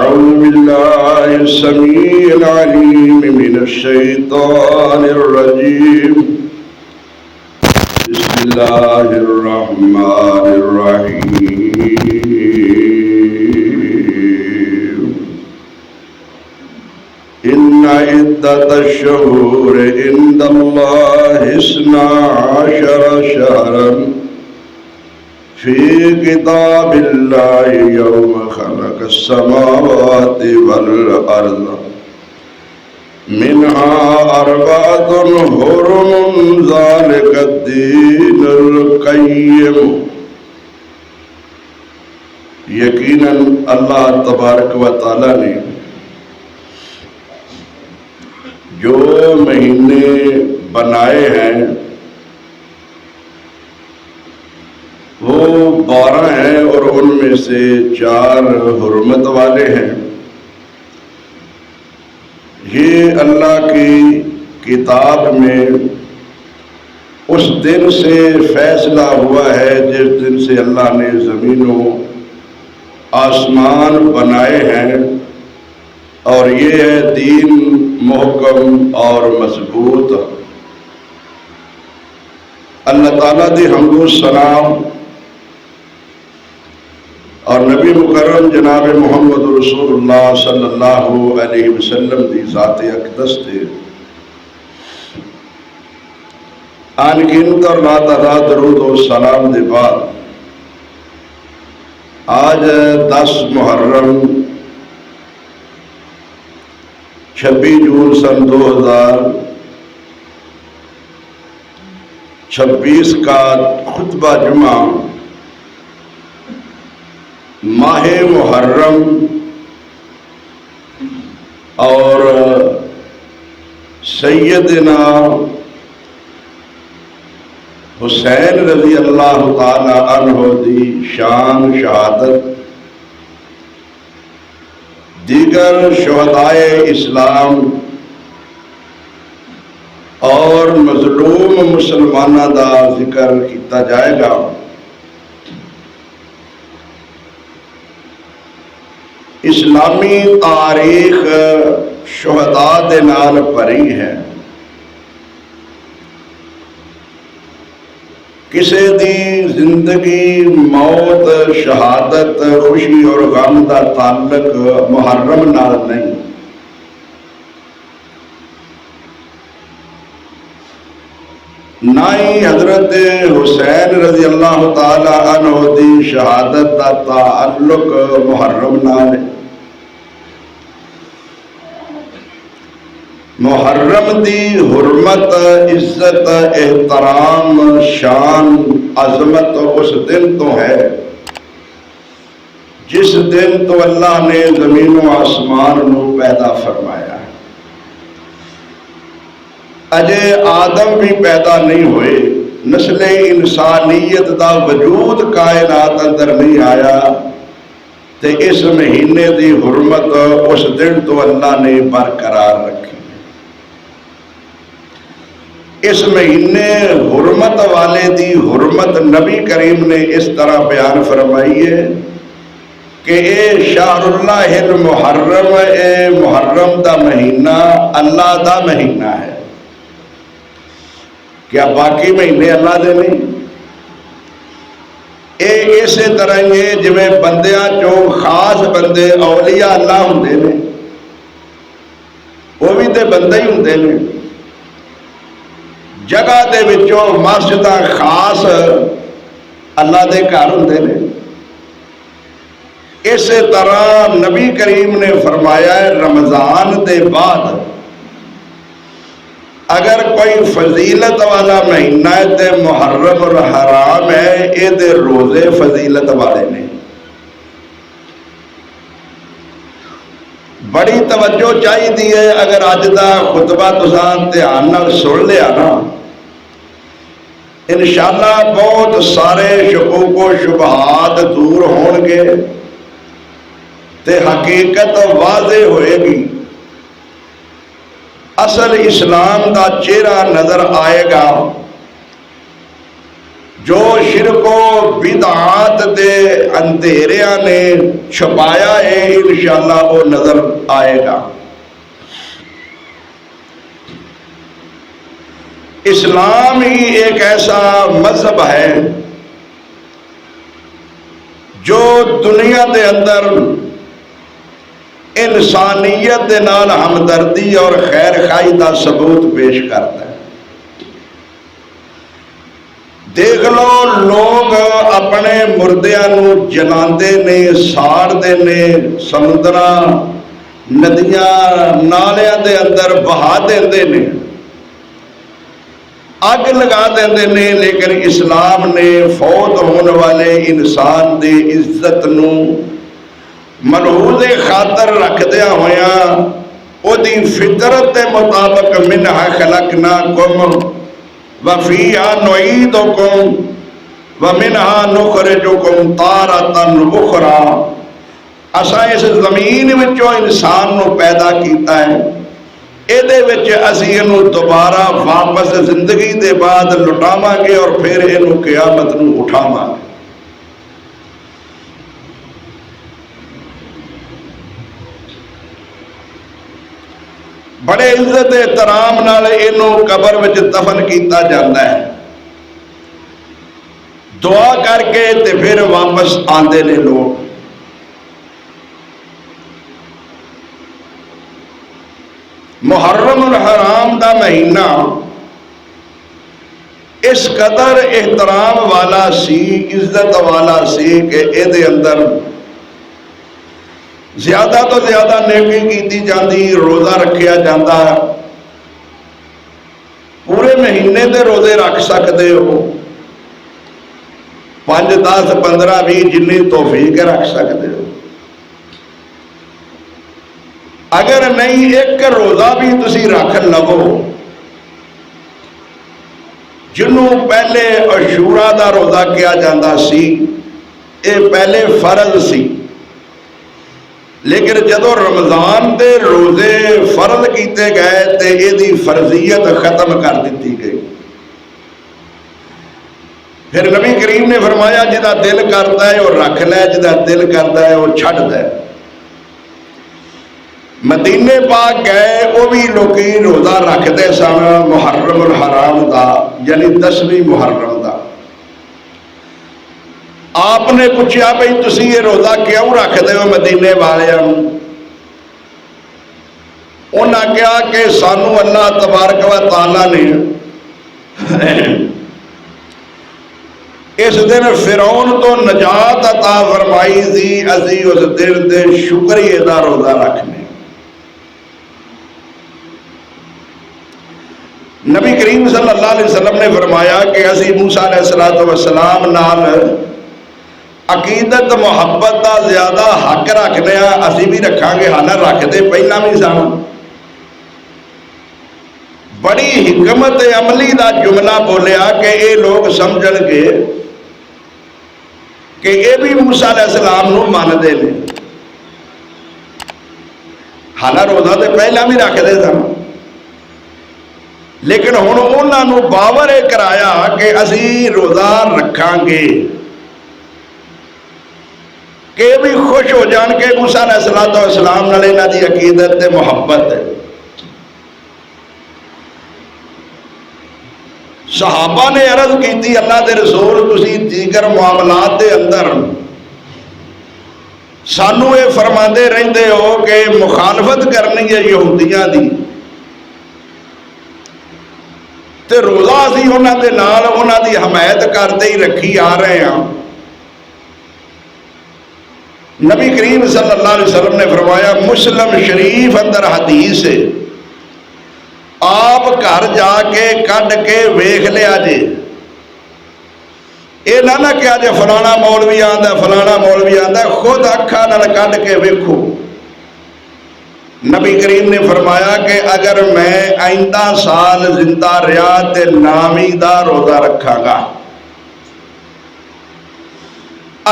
أعوذ بالله السميع العليم من الشيطان الرجيم بسم الله الرحمن الرحيم إن عدة الشهور عند الله 12 شهرا في كتاب الله يوم خلق السماوات والأرض منها 4 حرم ذلك الدين القيم. یقیناً اللہ تبارک و تعالی نے جو مہینے بنائے ہیں وہ 12 ہیں اور ان میں سے 4 حرمت والے ہیں. یہ اللہ کی کتاب میں اس دن سے فیصلہ ہوا ہے جس دن سے اللہ نے زمین و آسمان بنائے ہیں، اور یہ ہے دین محکم اور مضبوط. اللہ تعالیٰ دی حمد و سلام اور نبی مکرم جناب محمد رسول اللہ صلی اللہ علیہ وسلم دی ذات اقدس دے آن قیمت اور لا تعداد درود و سلام دے بعد آج 10 محرم 26 جون سن 2026 کا خطبہ جمعہ ماہ محرم اور سیدنا حسین رضی اللہ تعالی عنہ دی شان شہادت، دیگر شہدائے اسلام اور مظلوم مسلمانہ دا ذکر کیتا جائے گا. اسلامی تاریخ شہداء دے نال بھری ہے. کسی دی زندگی موت شہادت خوشی اور غم دا تعلق محرم نال نہیں. نہ ہی حضرت حسین رضی اللہ تعالی عنہ دی شہادت دا تعلق محرم نال ہے. محرم دی حرمت، عزت، احترام، شان، عظمت اس دن تو ہے جس دن تو اللہ نے زمین و آسمان نو پیدا فرمایا. اجے آدم بھی پیدا نہیں ہوئے، نسل انسانیت دا وجود کائنات اندر نہیں آیا، تے اس مہینے دی حرمت اس دن تو اللہ نے برقرار رکھی. اس مہینے حرمت والے دی حرمت نبی کریم نے اس طرح بیان فرمائی ہے کہ اے شہر اللہ المحرم، اے محرم دا مہینہ اللہ دا مہینہ ہے. کیا باقی مہینے اللہ دے نہیں؟ اسی طرح یہ جویں بندیاں چوں خاص بندے اولیاء اللہ ہوندے نے، وہ بھی تے بندے ہی ہوندے نے. جگہ دے وچوں مسجداں خاص اللہ دے گھر ہوندے نے. اسی طرح نبی کریم نے فرمایا ہے رمضان دے بعد اگر کوئی فضیلت والا مہینہ ہے تے محرم اور حرام ہے، اے دے روزے فضیلت والے نے. بڑی توجہ چاہیے. اگر اج دا خطبہ تساں دھیان نال سن لیا نا، انشاءاللہ بہت سارے شکوک و شبہات دور ہون گے تے حقیقت واضح ہوئے گی. اصل اسلام دا چہرہ نظر آئے گا. جو شرک و بدعات دے اندھیریاں نے چھپایا ہے انشاءاللہ وہ نظر آئے گا۔ اسلام ہی ایک ایسا مذہب ہے جو دنیا دے اندر انسانیت دے نال ہمدردی اور خیر خواہی دا ثبوت پیش کرتا ہے۔ دیکھ لو لوگ اپنے مردیاں نو جلاندے نے، ساڑدے نے، سمندراں ندیاں نالیاں دے اندر بہا دیندے نے، اگ لگا دیندے نے، لیکن اسلام نے فوت ہونے والے انسان دی عزت نو ملحوظ خاطر رکھدیا ہویا او دی فطرت دے مطابق منہا خلقناکم وفیہا نعیدکم ومنہا نخرجکم تارۃ اخری، اساں اس زمین وچوں انسان نو پیدا کیتا ہے، ایدے وچ اسی انو دوبارہ واپس زندگی دے بعد لٹاواں گے اور پھر انو قیامت نو اٹھاواں گے۔ بڑے عزت احترام نال انو قبر وچ دفن کیتا جاندا ہے، دعا کر کے تے پھر واپس آندے نے لوگ۔ محرم الحرام دا مہینہ اس قدر احترام والا سی، عزت والا سی کہ اے دے اندر زیادہ تو زیادہ نیکی کیتی جاندی، روزہ رکھیا جاندہ، پورے مہینے دے روزے رکھ سکتے ہو، 5 10 15 20 جنی توفیق رکھ سکتے ہو۔ اگر نہیں ایک روزہ بھی تسی رکھ لو، جنوں پہلے عاشورہ دا روزہ کیا جاندہ سی، اے پہلے فرض سی، لیکن جدو رمضان دے روزے فرض کیتے گئے تے اے دی فرضیت ختم کر دیتی گئی۔ پھر نبی کریم نے فرمایا جدا دل کرتا ہے وہ رکھ لے، جدا دل کرتا ہے وہ چھڑ دے۔ مدینے پاک گئے وہ بھی لوگی روزہ رکھ دے سن محرم الحرام دا، یعنی 10ویں محرم دا۔ آپ نے پوچھا بھئی تسی یہ روزہ کیوں رکھ دے ہو مدینے والے؟ انہاں کہا کہ سانو اللہ تبارک و تعالیٰ نے اس دن فرعون تو نجات عطا فرمائی تھی، اسی اس دن دے شکریہ دا روزہ رکھنے۔ نبی کریم صلی اللہ علیہ وسلم نے فرمایا کہ اسی موسیٰ علیہ السلام نال عقیدت محبت دا زیادہ حق رکھنے ہیں، اسی بھی رکھاں گے، حالہ رکھ دے پہلا بھی سانا۔ بڑی حکمت عملی دا جملہ بولیا کہ اے لوگ سمجھن گے کہ اے بھی موسیٰ علیہ السلام نو مان دے لیں، حالہ روزہ دے پہلا بھی رکھ دے سانا، لیکن ہن انہاں نو باور کرایا کہ اسی روزہ رکھاں گے کہ بھی خوش ہو جان کے موسیٰ علیہ السلام نال انہاں دی عقیدت تے محبت ہے۔ صحابہ نے عرض کیتی اللہ دے رسول تسی دیگر معاملات دے اندر سانو اے فرماندے رہندے ہو کہ مخالفت کرنی ہے یہودیاں دی، تے روزہ اسی انہاں دے نال انہاں دی حمایت کرتے ہی رکھی آ رہے ہیں۔ نبی کریم صلی اللہ علیہ وسلم نے فرمایا مسلم شریف اندر حدیث ہے، آپ گھر جا کے کڈ کے ویکھ لیا جے، اے نہ کیا جے فلانا مولوی آندا فلانا مولوی آندا، خود اکھاں نال کڈ کے ویکھو۔ نبی کریم نے فرمایا کہ اگر میں آئندہ سال زندہ رہا تے نامی دا روزہ رکھاں گا۔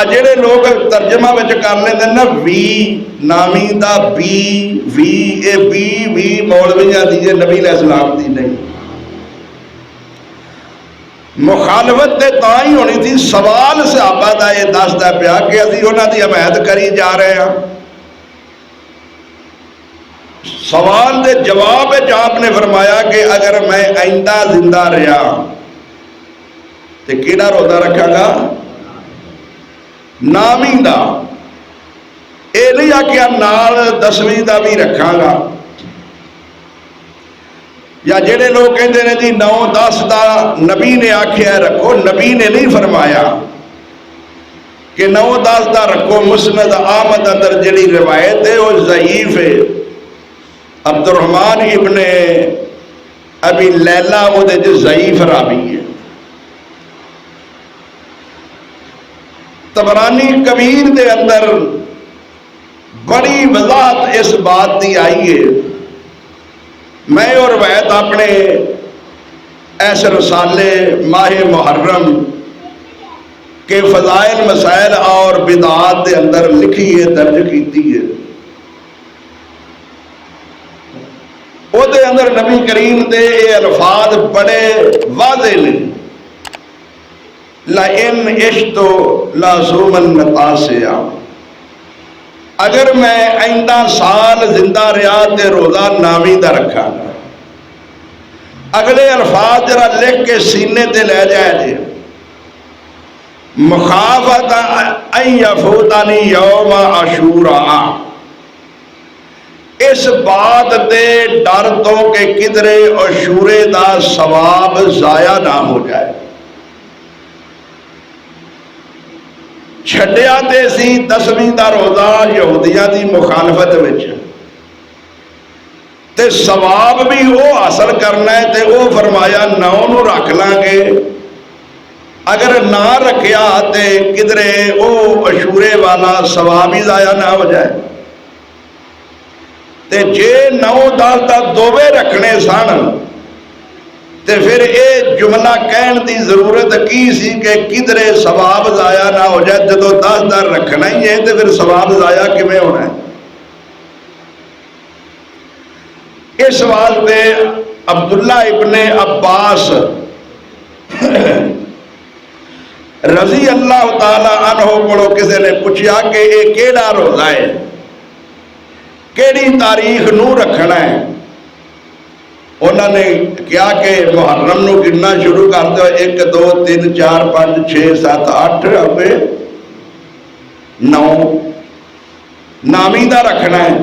جڑے لوگ ترجمہ وچ کر لیندے نا وی نامی دا بی وی اے بی مولویاں دی نبی علیہ السلام دی نہیں۔ مخالفت تے تا ہی ہونی تھی، سوال صحابہ دا یہ دسدا پیا کہ اسی انہاں دی حمایت کری جا رہے ہیں۔ سوال دے جواب آپ نے فرمایا کہ اگر میں آئندہ زندہ رہا تو کیڑا روزہ رکھاں گا؟ نامی دا، اے نہیں آکھیا نال 10ویں دا بھی رکھاں گا، یا جڑے لوگ کہندے نے جی 9-10 دا نبی نے آکھیا رکھو، نبی نے نہیں فرمایا کہ 9-10 دا رکھو۔ مسند احمد اندر جڑی روایت ہے وہ ضعیف ہے، عبد الرحمن ابن ابی لیلہ وہ دے ضعیف راوی ہے۔ طبرانی کبیر دے اندر بڑی وضاحت اس بات دی آئی ہے۔ میں اور روایت اپنے ایسے رسالے ماہ محرم کے فضائل مسائل اور بدعات دے اندر لکھی ہے، درج کیتی ہے۔ او دے اندر نبی کریم دے یہ الفاظ بڑے واضح نے، لَإِنْ عِشْتُ لَأَصُومَنَّ تَاسِعَ، اگر میں آئندہ سال زندہ رہا تے روزہ نامی دا رکھا گا۔ اگلے الفاظ ذرا لکھ کے سینے تے لے جائے جی، مخافت ان یفوتنی یوم عاشوراء، اس بات دے ڈر تو کہ کدرے عاشورے دا ثواب ضائع نہ ہو جائے۔ چھڈیا تے سی 10ویں دا روزہ یہودیاں دی مخالفت وچ، تے ثواب بھی وہ حاصل کرنا ہے، تے وہ فرمایا 9 نو رکھ لیں گے، اگر نہ رکھیا تے کدرے وہ عاشورے والا ثواب ہی ضائع نہ ہو جائے۔ تے جے 9-10 دا دووے رکھنے سن تے پھر اے جملہ کہن دی ضرورت کی سی کہ کدرے ثواب ضائع نہ ہو جائے، جدو 10 دا رکھنا ہی ہے تے پھر ثواب ضائع کیویں ہونا ہے؟ اس واسطے عبداللہ ابن عباس رضی اللہ تعالی عنہ کو کسی نے پوچھا کہ یہ کیڑا روزہ ہے، کیڑی تاریخ نو رکھنا ہے؟ انہوں نے کیا کہ محرم نو گننا شروع کرتے ہوئے 1 2 3 4 5 6 7 8 ابے 9 نامی دا رکھنا ہے۔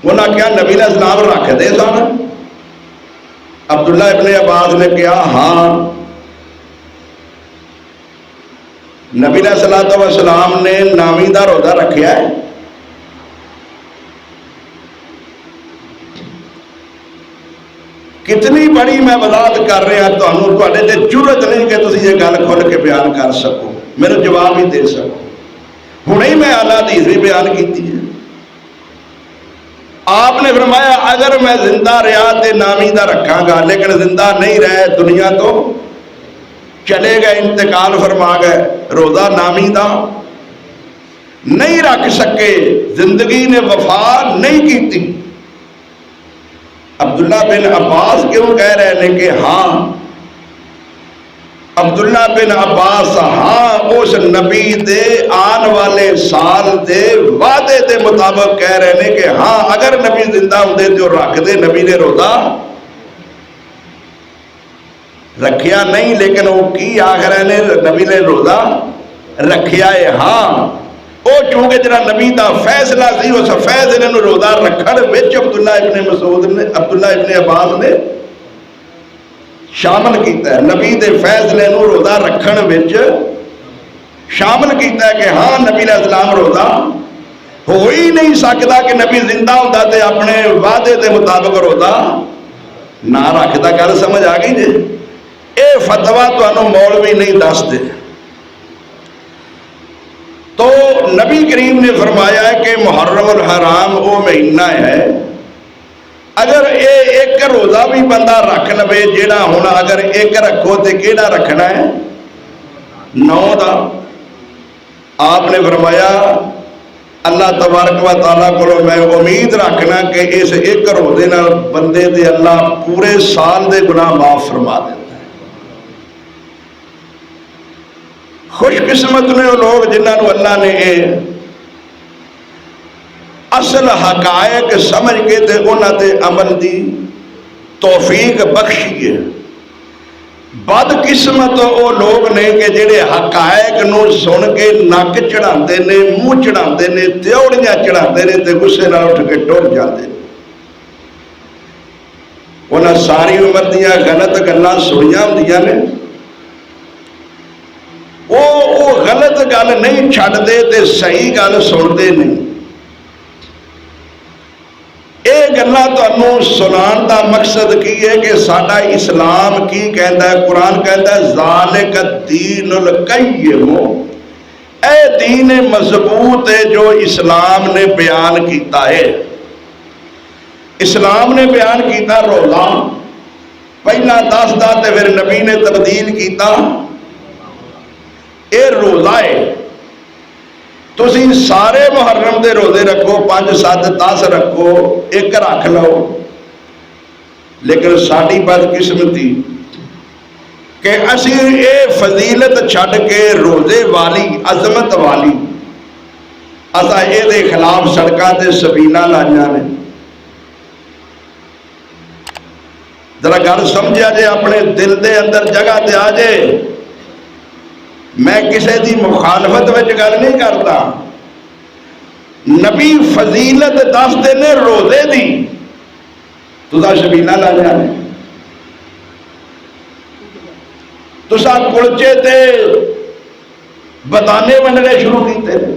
انہوں نے کیا نبی علیہ السلام رکھ دے سن؟ عبداللہ ابن عباس نے کیا ہاں، نبی علیہ السلام نے نامی دا روزہ رکھیا ہے۔ کتنی بڑی میں وضاحت کر رہا تو ضرورت نہیں کہ تسی یہ گل کھول کے بیان کر سکو، میرے جواب ہی دے سکو۔ ہنے ہی میں اعلیٰ حدیث بھی بیان کیتی ہے۔ آپ نے فرمایا اگر میں زندہ رہا تے نامی دا رکھاں گا، لیکن زندہ نہیں رہے، دنیا تو چلے گئے، انتقال فرما گئے، روزہ نامی دا نہیں رکھ سکے، زندگی نے وفا نہیں کیتی۔ عبداللہ بن عباس کیوں کہہ رہے ہیں کہ ہاں، عبداللہ بن عباس ہاں اس نبی دے آن والے سال دے وعدے دے مطابق کہہ رہے ہیں کہ ہاں اگر نبی زندہ ہوندے تو رکھ دے۔ نبی نے روزہ رکھیا نہیں، لیکن وہ کی آخر ہے نبی نے روزہ رکھیا ہے۔ ہاں وہ چونکہ جڑا نبی دا فیصلہ سی، اس فیصلے نو روزہ رکھن وچ عبداللہ ابن مسعود نے، عبداللہ ابن عباس نے شامل کیتا ہے، نبی دے فیصلے نو روزہ رکھن وچ شامل کیتا ہے کہ ہاں نبی علیہ السلام روزہ ہو ہی نہیں سکتا کہ نبی زندہ ہوتا تے اپنے وعدے دے مطابق روزہ نہ رکھتا۔ گل سمجھ آ گئی جی؟ اے فتویٰ تانوں مولوی نہیں دس دے۔ تو نبی کریم نے فرمایا ہے کہ محرم الحرام وہ مہینہ ہے، اگر ایک روزہ بھی بندہ رکھ لوے، جیڑا ہونا اگر ایک رکھو تے کیڑا رکھنا ہے؟ 9 دا۔ آپ نے فرمایا اللہ تبارک و تعالیٰ کو میں امید رکھنا کہ اس ایک روزے نال بندے دے اللہ پورے سال دے گناہ معاف فرما دیتا ہے۔ خوش قسمت نے وہ لوگ جنہوں نے اللہ نے اصل حقائق سمجھ کے تے انہاں تے عمل دی توفیق بخشی ہے۔ بد قسمت وہ لوگ نے کہ جڑے حقائق نو سن کے نک چڑھاندے نے، منہ چڑھاندے نے، تیوڑیاں چڑھاندے نے تے غصے نال اٹھ کے ٹر جاندے نے۔ انہاں ساری عمر دیاں غلط گلاں سنیاں ہوندیاں نے، وہ غلط گل نہیں چھڈدے تے صحیح گل سنتے نہیں۔ یہ گلاں تانوں سنان دا مقصد کی ہے کہ ساڈا اسلام کی کہندا ہے؟ قرآن کہندا ہے ذالک الدین القیم، اے دین مضبوط ہے جو اسلام نے بیان کیتا ہے۔ اسلام نے بیان کیتا روزہ، پہلا 10 دا تے پھر نبی نے تبدیل کیتا اے روزہ ہے۔ تسی سارے محرم دے روزے رکھو، 5 7 10 رکھو، ایک رکھ لو، لیکن ساری بدقسمتی کہ اسی اے فضیلت چھڈ کے روزے والی عظمت والی اساں اے دے خلاف سڑکاں تے سبیلاں لائیاں نے۔ ذرا گل سمجھا جے، اپنے دل دے اندر جگہ تے آ جے۔ میں کسی دی مخالفت وچ گل نہیں کرتا، نبی فضیلت دستے نے روزے دی، تساں شبیلاں لائیاں نے، تساں کلچے تے بتانے ونڈنے شروع کیتے نے۔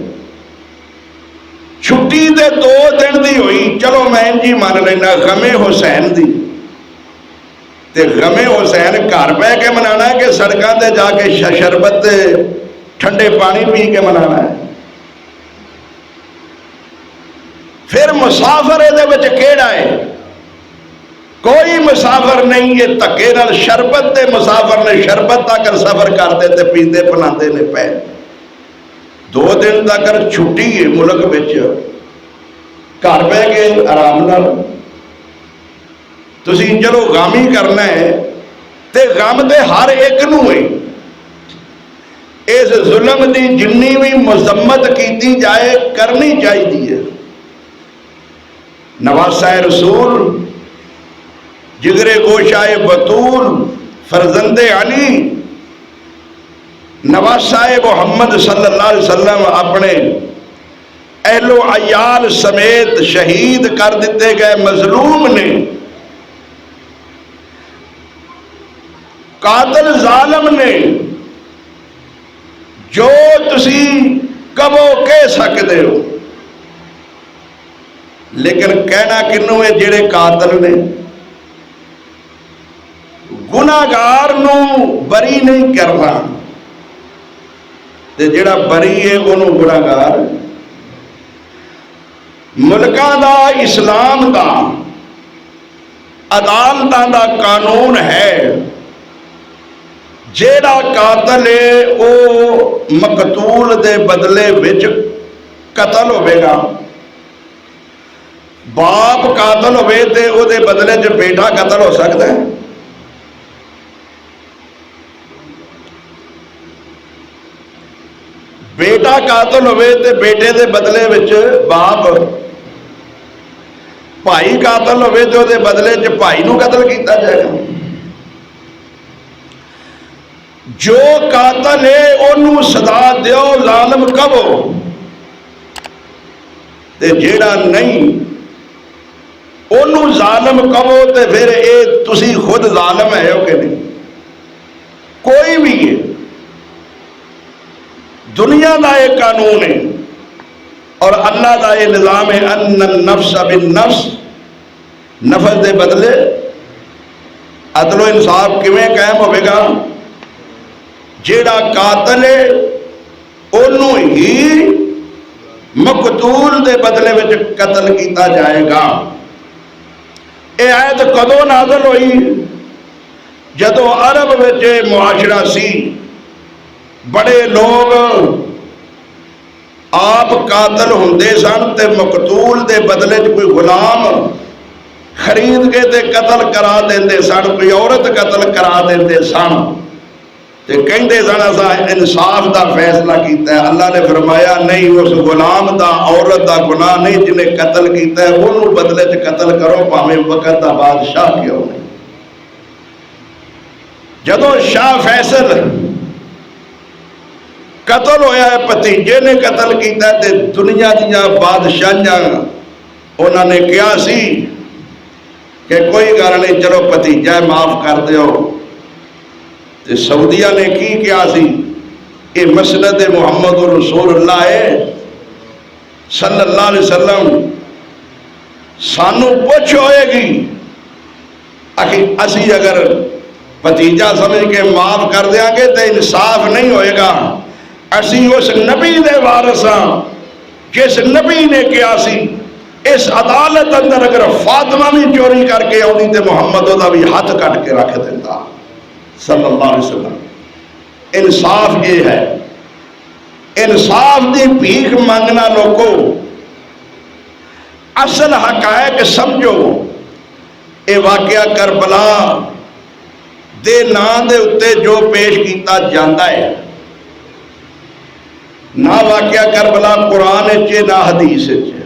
چھٹی تے 2 دن دی ہوئی، چلو میں جی مان لینا غم حسین دی، تے غم حسین گھر بہ کے منانا ہے کہ سڑکاں تے جا کے شربت تے ٹھنڈے پانی پی کے منانا ہے؟ پھر مسافر دے وچ کیڑا ہے؟ کوئی مسافر نہیں، یہ دھکے نال شربت تے مسافر نے شربت تک سفر کرتے تے پیندے پناندے نے پے۔ 2 دن تک چھٹی ہے ملک وچ، گھر بہ کے آرام نال تسی چلو غم ہی کرنا ہے، تے غم تے ہر ایک نو ہے۔ اس ظلم دی جنی بھی مذمت کیتی جائے کرنی چاہیے۔ نواسہ رسول، جگر گوشہ بطول، فرزند علی، نواسہ محمد صلی اللہ علیہ وسلم اپنے اہل و عیال سمیت شہید کر دیتے گئے مظلوم نے۔ قاتل ظالم نے جو تسی کبو کہہ سکتے ہو، لیکن کہنا کنوں ہے؟ جڑے قاتل نے گناہگار نو بری نہیں کرنا، تے جڑا بری ہے انہوں گناہگار۔ ملکاں دا اسلام دا عدالتاں دا قانون ہے، جیڑا قاتل ہے او مقتول دے بدلے وچ قتل ہوئے گا۔ باپ قاتل ہوئے تے او دے بدلے جو بیٹا قتل ہو سکتا ہے؟ بیٹا قاتل ہوئے تے بیٹے دے بدلے وچ باپ، بھائی قاتل ہوئے تے او دے بدلے جو بھائی نو قتل کیتا جائے گا۔ جو قاتل ہے انہوں سزا دیو، ظالم کہو، تے جیڑا نہیں انہوں ظالم کہو، تے پھر اے تسی خود ظالم ہے ہو کہ نہیں؟ کوئی بھی ہے، دنیا دا ایک قانون ہے اور اللہ دا یہ نظام ہے، ان النفس بالنفس، نفس دے بدلے عدل و انصاف کیویں قائم ہوئے گا؟ جیڑا قاتل ہے انہوں ہی مقتول دے بدلے وچ قتل کیتا جائے گا۔ اے آیت کدوں نازل ہوئی؟ جدو عرب وچ معاشرہ سی، بڑے لوگ آپ قاتل ہوندے سن تے مقتول دے بدلے کوئی غلام خرید کے تے قتل کرا دیندے سن، کوئی عورت قتل کرا دیندے سن۔ تے کہندے سن اساں انصاف دا فیصلہ کیتا ہے. اللہ نے فرمایا نہیں، اس غلام دا عورت دا گناہ نہیں جنہیں قتل کیتا ہے، انہوں بدلے چ قتل کرو پاویں وقت دا بادشاہ کیوں نہیں. جدو شاہ فیصل قتل ہویا ہے، بھتیجے نے قتل کیتا ہے، تے دنیا دیاں بادشاہیاں انہوں نے کیا سی کہ کوئی گل نہیں، چلو بھتیجا معاف کر دیو. تے سعودیہ نے کی کیا سی، یہ مسند محمد رسول اللہ ہے صلی اللہ علیہ وسلم. سانو پوچھ ہوئے گی اسی اگر بھتیجا سمجھ کے معاف کر دیا گے تو انصاف نہیں ہوئے گا. اسی اس نبی دے وارث ہاں جس نبی نے کیا سی اس عدالت اندر اگر فاطمہ بھی چوری کر کے آنی تے محمد دا بھی ہاتھ کٹ کے رکھ دیتا صلی اللہ علیہ وسلم. انصاف یہ ہے. انصاف دی بھیک مانگنا لوگوں، اصل حقائق سمجھو. اے واقعہ کربلا دے نام دے اتے جو پیش کیتا جاندہ ہے، نہ واقعہ کربلا قرآن چے نہ حدیث چے.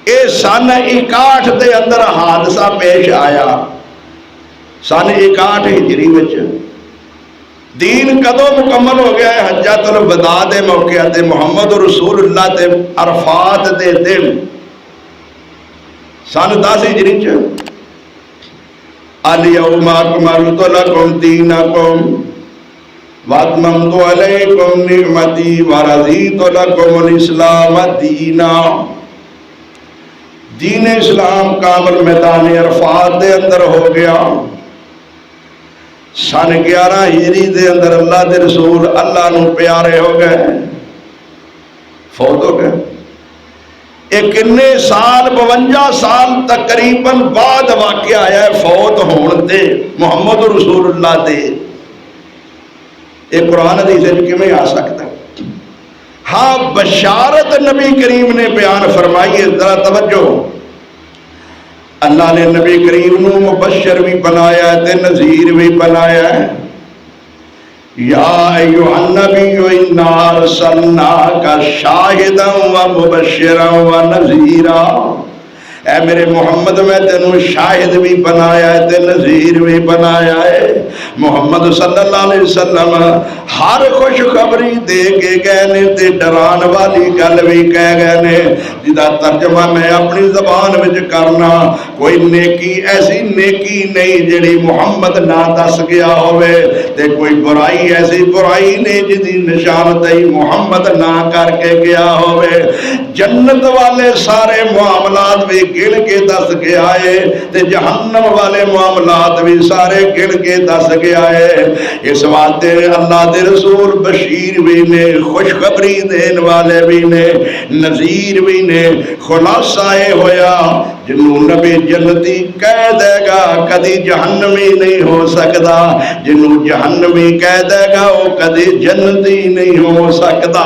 اے سن 61 دے اندر حادثہ پیش آیا. سن 61 ہجری وچ دین کدو مکمل ہو گیا ہے؟ حجۃ الوداع دے موقع تے محمد رسول اللہ تے عرفات دے دن سن 10 ہجری چ الیوم اکملت لکم دینکم واتممت علیکم نعمتی ورضیت لکم الاسلام دینا. دین اسلام کامل میدان عرفات دے اندر ہو گیا. سن 11 ہجری دے اندر اللہ دے رسول اللہ نو پیارے ہو گئے، فوت ہو گئے. ایک کنے سال 52 سال تقریباً بعد واقعہ آیا ہے فوت ہون دے محمد رسول اللہ دے. ایک قرآن حدیث کیویں آ سکتا ہے؟ ہاں بشارت نبی کریم نے بیان فرمائی ہے. ذرا توجہ، اللہ نے نبی کریم نو مبشر بھی بنایا ہے تے نذیر بھی بنایا ہے. یا ایھا النبی انا ارسلناک شاہدا و مبشرا و نذیرا. اے میرے محمد میں تینوں شاہد بھی بنایا ہے تے نذیر بھی بنایا ہے. محمد صلی اللہ علیہ وسلم ہر خوشخبری دے کے گئے نے تے ڈران والی گل بھی کہہ گئے نے جدا ترجمہ میں اپنی زبان وچ کرنا. کوئی نیکی ایسی نیکی نہیں جڑی محمد نہ دس گیا ہوئے تے کوئی برائی ایسی برائی نہیں جدی نشاندہی محمد نہ کر کے گیا ہوئے. جنت والے سارے معاملات بھی گن کے دس گیا ہے تے جہنم والے معاملات بھی سارے گن کے دس گیا ہے. اس واسطے اللہ دے رسول بشیر بھی نے، خوشخبری دین والے بھی نے، نذیر بھی نے. خلاصہ یہ ہویا جنہوں نبی جنتی کہہ دے گا کدی جہنمی نہیں ہو سکتا، جنہوں جہنمی کہہ دے گا وہ کدی جنتی نہیں ہو سکتا.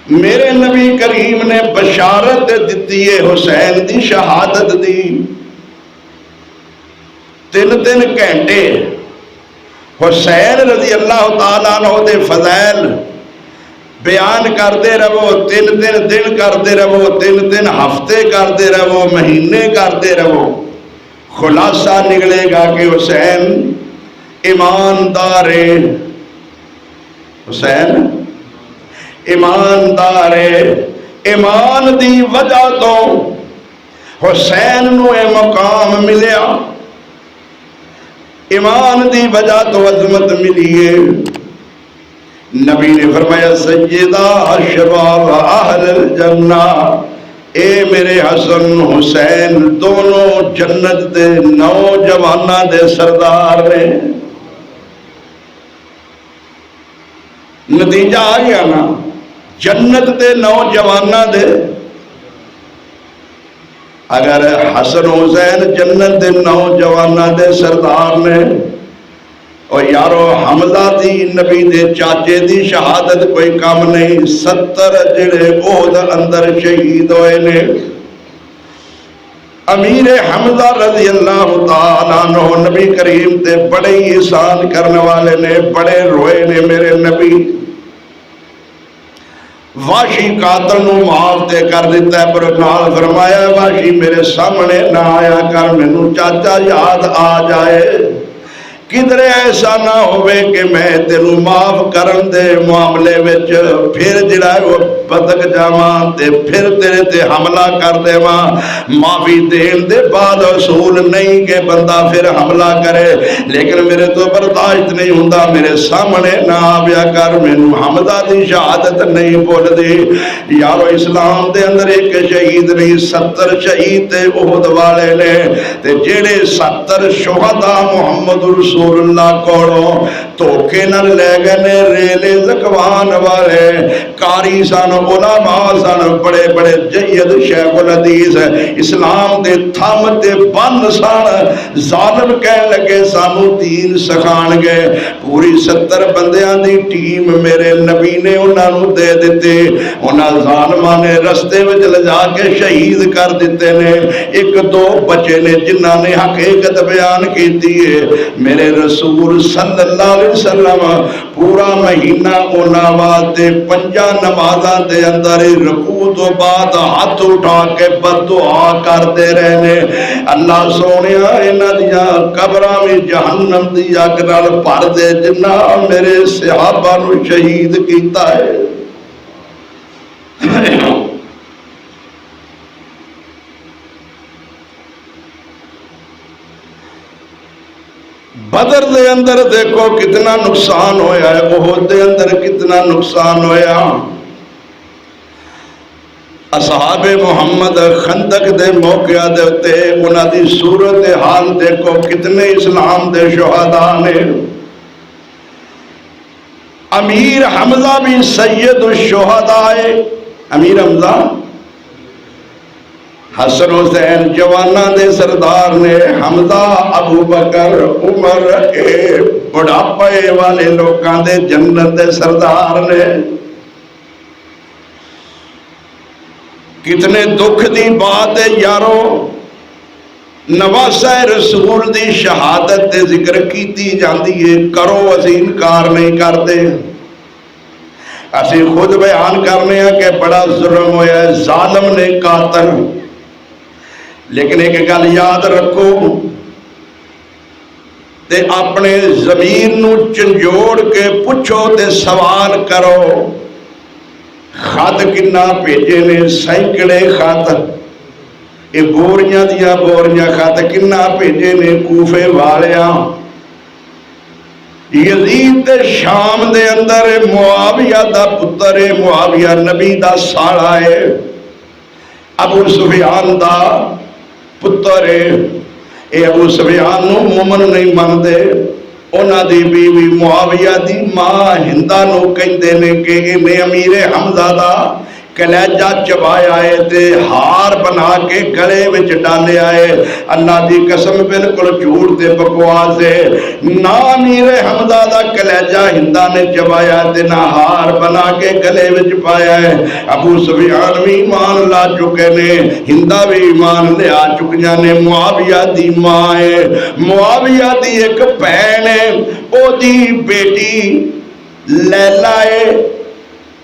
میرے نبی کریم نے بشارت دیتی ہے حسین دی شہادت دی. 3 گھنٹے حسین رضی اللہ تعالیٰ عنہ دے فضائل بیان کرتے رہو، 3 دن کرتے رہو، 3 ہفتے کرتے رہو، مہینے کرتے رہو. خلاصہ نکلے گا کہ حسین ایماندار ہے. حسین ایماندار ہے. ایمان دی وجہ تو حسین نو اے مقام ملیا. ایمان دی وجہ تو عظمت ملی ہے. نبی نے فرمایا سیدہ شباب اہل الجنہ، اے میرے حسن حسین دونوں جنت دے نوجوانہ دے سردار نے. نتیجہ آ گیا نا، جنت دے نوجوانہ دے. اگر حسن حسین جنت دے نوجوانہ دے سردار نے، اور یارو حمزہ دی نبی دے چاچے دی شہادت کوئی کم نہیں. 70 جڑے احد اندر شہید ہوئے نے. امیر حمزہ رضی اللہ تعالیٰ عنہ نبی کریم تے بڑے ہی احسان کرنے والے نے، بڑے روئے نے میرے نبی۔ واشی قاتل نو معاف تے کر دیتا ہے، پر نال فرمایا واشی میرے سامنے نہ آیا کر، مینوں چاچا یاد آ جائے، کدھر ایسا نہ ہوئے کہ میں تینوں معاف کرن دے معاملے وچ پھر جڑا ہے وہ بدک جاواں تے پھر تیرے تے حملہ کر دیواں۔ معافی دین دے بعد اصول نہیں کہ بندہ پھر حملہ کرے، لیکن میرے تو برداشت نہیں ہوندا، میرے سامنے نہ آویا کر، مینوں حمزہ دی شہادت نہیں بھول دی۔ یارو اسلام دے اندر ایک شہید نہیں 70 شہید تے احد والے نے، تے جڑے 70 شہداء محمد رسول اللہ کوڑوں دھوکے نہ لے گئے نے، ریلے زکوان والے قاری سن، علماء سن، بڑے بڑے جید شیخ الحدیث اسلام دے تھم تے بن سن، ظالم کہنے لگے سانو دین سکھان گے، پوری 70 بندیاں دی ٹیم میرے نبی نے انہاں نو دے دیتے، انہاں ظالماں نے رستے وچ لجا کے شہید کر دیتے نے، ایک دو بچے نے جنہاں نے حقیقت بیان کیتی ہے۔ میرے رسول صلی اللہ علیہ وسلم پورا مہینہ انہاں واسطے 5 نمازاں دے اندر رکوع تو بعد ہاتھ اٹھا کے بددعا کرتے رہنے، اللہ سونیا انہاں دیاں قبراں میں جہنم دی اگ نال بھر دے جنہ میرے صحابہ نو شہید کیتا ہے۔ بدر دے اندر دیکھو کتنا نقصان ہویا ہے، احد دے اندر کتنا نقصان ہویا۔ اصحاب محمد خندق دے موقع دے اتے انہاں دی صورت حال دیکھو، کتنے اسلام دے شہداء نے۔ امیر حمزہ بھی سید الشہداء ہے، امیر حمزہ حسن حسین جوانہ دے سردار نے، حمزہ ابو بکر عمر بڑھاپے والے لوکاں دے جنت دے سردار نے۔ کتنے دکھ دی بات ہے یارو، نواسہ رسول دی شہادت دے ذکر کیتی جاندی ہے، کرو اسی انکار نہیں کرتے، اسی خود بیان کرنے ہیں کہ بڑا ظلم ہویا ہے، ظالم نے قاتل، لیکن ایک گل یاد رکھو تے اپنے ضمیر نو چنجوڑ کے پوچھو تے سوال کرو، خط کنا بھیجے نے؟ سینکڑے خط، یہ بوریاں دیا بوریاں خط کنا بھیجے نے کوفے والیاں۔ یزید دے شام دے اندر معاویہ دا پتر ہے، معاویہ نبی دا ساڑا ہے، ابو سفیان دا پتر ہے، اے ابو سفیان نو مومن نہیں مندے، انہاں دی بیوی معاویہ دی ماں ہندہ نو کہندے نے کہ انہیں امیر حمزہ دا کلیجہ چبایا ہے تے ہار بنا کے گلے وچ ڈالے آئے، اللہ دی قسم بالکل جھوٹ تے بکواس ہے، نہ امیر حمزہ دا کلیجہ ہندہ نے چبایا تے نہ ہار بنا کے گلے وچ پایا ہے۔ ابو سفیان بھی ایمان لا چکے نے، ہندہ بھی ایمان لے آ چکیاں نے، معاویہ دی ماں ہے، معاویہ دی ایک بہن ہے، او دی بیٹی لیلہ ہے،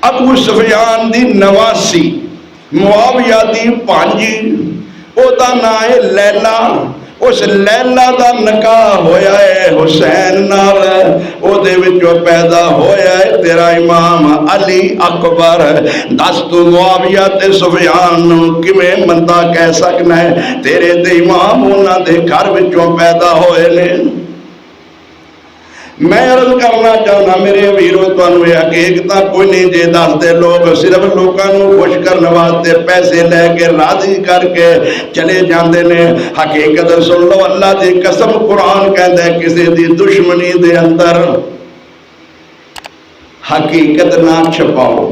ابو سفیان دی نواسی، معاویہ دی پانجی، او دا نام ہے لیلہ، اس لیلہ دا نکاح ہویا ہے حسین نال، او دے وچوں پیدا ہویا ہے تیرا امام علی اکبر۔ دس تو معاویہ تے سفیان کیویں مندا کہہ سکنا ہے، تیرے تے امام انہاں دے گھر وچوں پیدا ہوئے نے۔ میں عرض کرنا چاہنا میرے ویرو تانوں یہ حقیقتاں کوئی نہیں جے دس دے، لوگ صرف لوکاں نوں خوش کرنے واسطے پیسے لے کے راضی کر کے چلے جاندے نے، حقیقت سن لو، اللہ دی قسم قرآن کہندا ہے کسی دی دشمنی دے اندر حقیقت نہ چھپاؤ،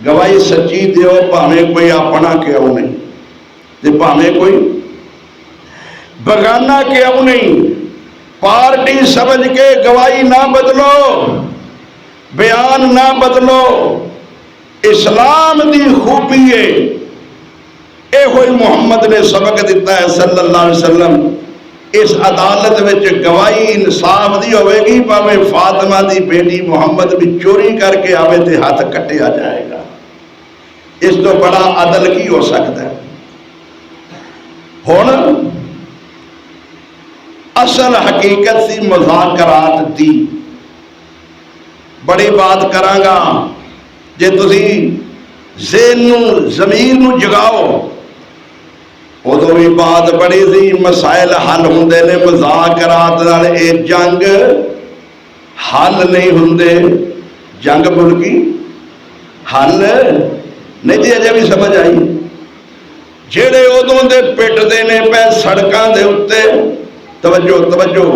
گواہی سچی دیو، بھاویں کوئی اپنا کیوں نہیں تے بھاویں کوئی بگانہ کیوں نہیں، پارٹی سمجھ کے گواہی نہ بدلو، بیان نہ بدلو۔ اسلام دی خوبی ہے یہ ہوئی محمد نے سبق دیتا ہے صلی اللہ علیہ وسلم. اس عدالت وچ گواہی انصاف دی ہوئے گی، پاویں فاطمہ دی بیٹی محمد بھی چوری کر کے آوے تے ہاتھ کٹیا جائے گا. اس تو بڑا عدل کی ہو سکتا ہے؟ ہن اصل حقیقت سی مذاکرات دی بڑی بات کراں گا. جے تسی ذہن نو ضمیر نو جگاؤ ادو بھی بات بڑی سی. مسائل حل ہوندے نے مذاکرات نال. اے جنگ حل نہیں ہوندے. جنگ ملکی حل نہیں دی. اجے بھی سمجھ آئی؟ جڑے ادوں دے پٹدے نے پے سڑکاں دے اتے، توجہ توجہ،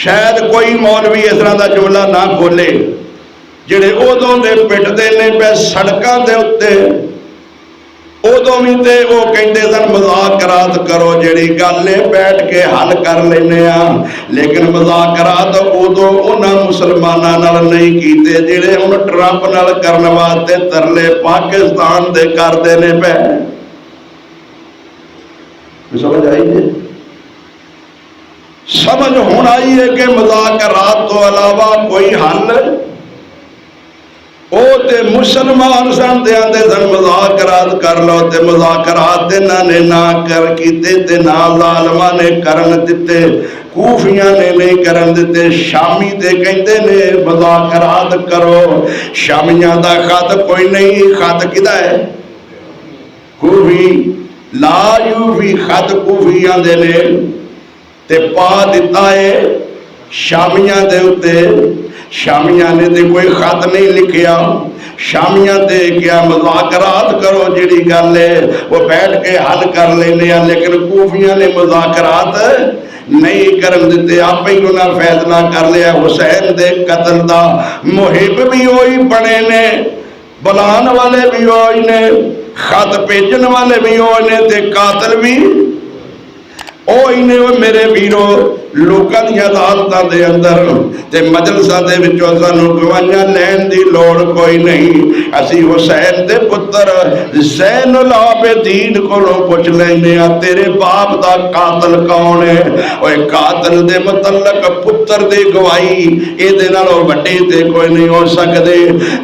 شاید کوئی مولوی اس طرح دا جملہ نہ بولے، جڑے ادوں دے پٹدے نے پے سڑکاں دے اتے، ادوں بھی تے وہ کہندے سن مذاکرات کرو، جڑی گل ہے بیٹھ کے حل کر لینے آ. لیکن مذاکرات ادوں انہاں مسلماناں نال نہیں کیتے جڑے ہن ٹرمپ نال کرن واسطے ترلے پاکستان دے کردے نے پے. سمجھ آئی ہے؟ سمجھ ہون آئی ہے کہ مذاکرات تو علاوہ کوئی حل او تے مسلمان سن دے آندے سن مذاکرات کر لو، تے مذاکرات انہاں نے نہ کر کیتے تے نہ ظالماں نے کرن دتے، کوفیاں نے نہیں کرن دتے. شامی تے کہندے نے مذاکرات کرو. شامیاں دا خط کوئی نہیں. خط کدا ہے؟ کوفی. لا یوفی خط کوفی آندے نے تے پا دیتا ہے شامیاں دے اتے. شامیاں نے تے کوئی خط نہیں لکھیا. شامیاں تے کیا مذاکرات کرو، جڑی گل ہے وہ بیٹھ کے حل کر لینے ہیں. لیکن کوفیاں نے مذاکرات نہیں کرن دیتے. آپ ہی انہاں فیصلہ کر لیا حسین دے قتل دا. محب بھی ہوئی بنے نے، بلان والے بھی ہوئی نے، خط بھیجن والے بھی ہوئے نے، تے قاتل بھی اوہی نے. میرے ویرو لوکاں دی عدالتاں دے اندر تے مجلساں دے وچوں سانوں گواہیاں لین دی لوڑ کوئی نہیں. اسی حسین دے پتر زین العابدین کولوں پوچھ لینے آ تیرے باپ دا قاتل کون ہے؟ اوے قاتل دے متعلق پتر دی گواہی اے دے نالوں وڈی تے کوئی نہیں ہو سکدے.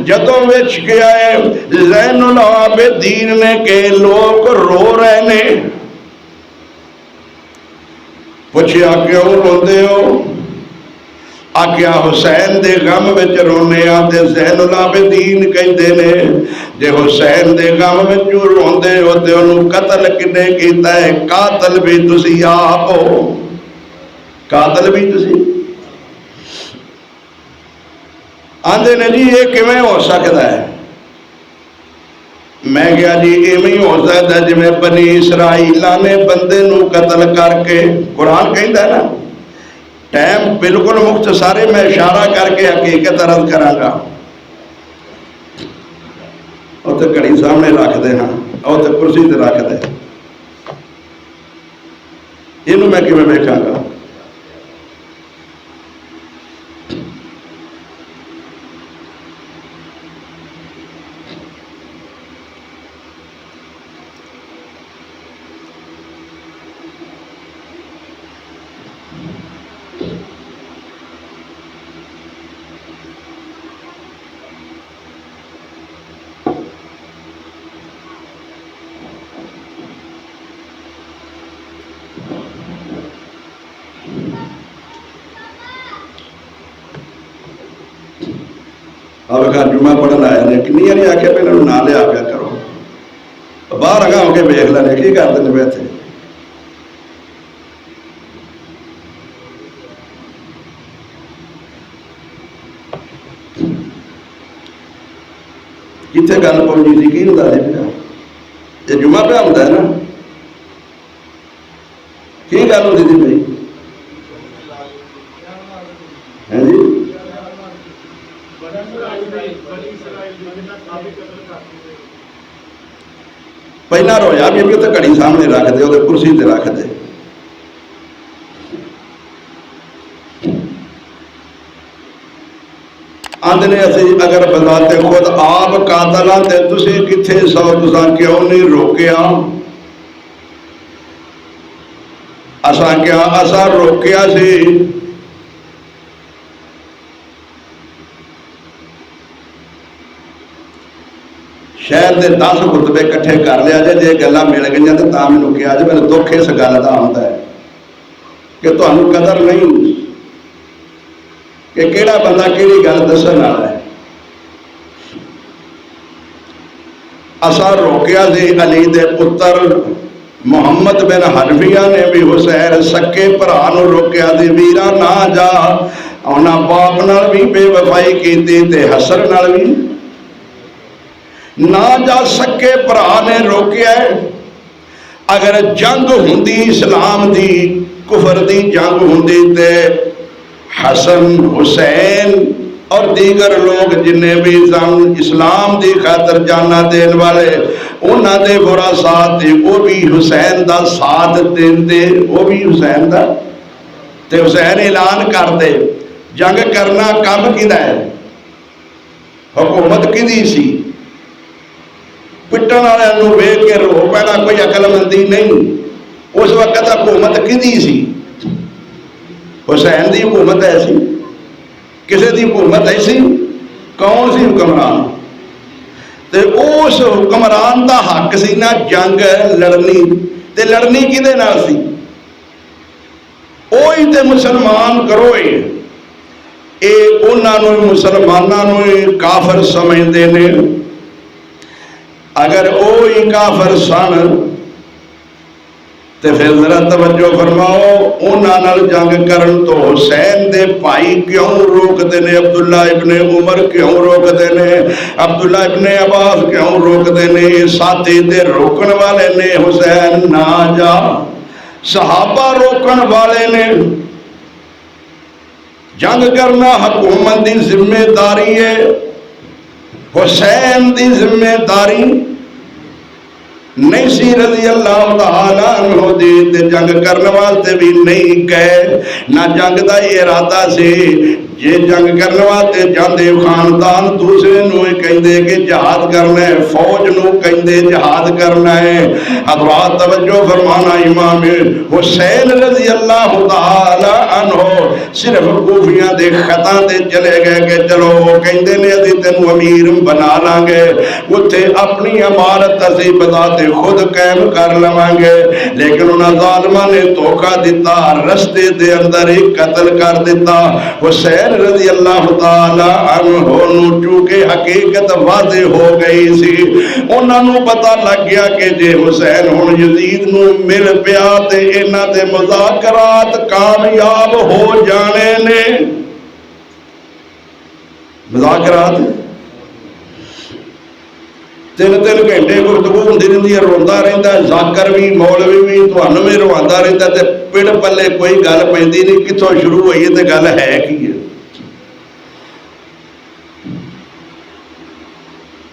جدوں وچ گیا ہے زین العابدین نے کہ لوگ رو رہے نے. پوچھیا کیوں روندے ہو؟ آکھیا حسین دے غم وچ رونے آ. تے زین العابدین کہندے نے جے حسین دے غم وچ روندے ہو تے انہوں قتل کنے کیتا ہے؟ قاتل بھی تسی آپ ہو. قاتل بھی تسی. آندے نے جی یہ کیویں ہو سکتا ہے؟ میں کہا جی ایویں ہو سکتا ہے جویں بنی اسرائیلاں نے بندے نو قتل کر کے، قرآن کہندا ہے نا. ٹائم بالکل مختصر ہے، میں اشارہ کر کے حقیقت عرض کراں گا. اور تے گھڑی سامنے رکھ دے ہاں، اور تے کرسی تے رکھ دے. اینوں میں کیویں ویکھاں گا؟ اب گھر جمعہ پڑھن آیا نے کنی نہیں آخیا پہ انہوں نہ لیا پیا کرو. باہر اگاں ہو کے ویکھ لینے کی کرتے ہیں بیٹھے. کتنے گل پہنچی تھی کی بتا دیں پیا؟ یہ جمعہ پہ ہوتا ہے نا. کی گل ہوتی تھی بھائی؟ ہے جی پہلا رویا بھی تو گھڑی سامنے رکھ دے، وہ کرسی تے رکھ دے. آندے نے اسی اگر بذات خود آپ قاتل تے تسی کتھے سو تساں کیوں نہیں روکیا؟ اساں کیا اساں روکیا سی؟ شہر دے 10 خطبے کٹھے کر لیا جے گلاں مل گئیاں تے تاں مینوں کہا جے میرے دکھ اس گل دا آندا ہے کہ تہانوں قدر نہیں کہ کیڑا بندہ کیڑی گل دسن والا ہے۔ اساں روکیا سی علی دے پتر محمد بن حنفیہ نے بھی حسین سکے بھرا نوں روکیا سی، ویرا نہ جا، انہاں باپ نال بھی بے وفائی کیتی تے حسن نال بھی نہ جا، سکے بھرا نے روکیا ہے۔ اگر جنگ ہوندی اسلام دی کفر دی جنگ ہوندی تے حسن حسین اور دیگر لوگ جنہیں بھی اسلام دی خاطر جانا دین والے انہاں دے برا ساتھ وہ بھی حسین دا ساتھ دیندے، وہ بھی حسین دا تے حسین اعلان کر دے جنگ کرنا کم کیدا ہے، حکومت کیدی سی؟ پٹن والوں ویکھ کے رو پینا کوئی عقل مندی نہیں۔ اس وقت حکومت کدی سی؟ حسین دی حکومت ایسی؟ کسی دی حکومت ایسی؟ کون سی حکمران؟ تے اس حکمران دا حق سی نا جنگ لڑنی، تے لڑنی کدے نال سی؟ اوہی تے مسلمان کروئے، اے انہاں نوں مسلماناں نوں کافر سمجھدے نے۔ اگر وہی کافر سن تے پھر ذرا توجہ فرماؤ، انہاں نال جنگ کرن تو حسین دے بھائی کیوں روکتے نے؟ عبداللہ ابن عمر کیوں روکتے نے؟ عبداللہ ابن عباس کیوں روکتے نے؟ ساتھی تے روکن والے نے حسین نہ جا، صحابہ روکن والے نے۔ جنگ کرنا حکومت دی ذمہ داری ہے، حسین دی ذمہ داری نہیں سی رضی اللہ تعالیٰ عنہ دی، تے جنگ کرنے والے بھی نہیں گئے، نہ جنگ دا ارادہ سی۔ یہ جنگ کرنے والے جاندے خاندان دوسرے نو کہندے کہ جہاد کرنا ہے، فوج نو کہندے جہاد کرنا ہے۔ حضرات توجہ فرمانا، امام حسین رضی اللہ تعالی عنہ صرف کوفیاں دے خطاں دے چلے گئے کہ چلو وہ کہندے نے اسی تینوں امیر بنا لیں گے، اتھے اپنی عمارت اسی بذات خود قائم کر لواں گے، لیکن انہاں ظالماں نے دھوکا دیتا، رستے دے اندر ہی قتل کر دیتا۔ حسین رضی اللہ تعالی عنہ نو چونکہ حقیقت واضح ہو گئی سی، انہاں نو پتہ لگ گیا کہ جے حسین ہن یزید نو مل پیا تے انہاں دے مذاکرات کامیاب ہو جانے نے۔ مذاکرات 3 گھنٹے گفتگو ہوندی رہندی ہے، روندا رہندا ہے ذاکر بھی، مولوی بھی، تھانوں بھی رواندا رہندا تے پڑ پلے کوئی گل پیندی نہیں، کتھوں شروع ہوئی تے گل ہے کی ہے۔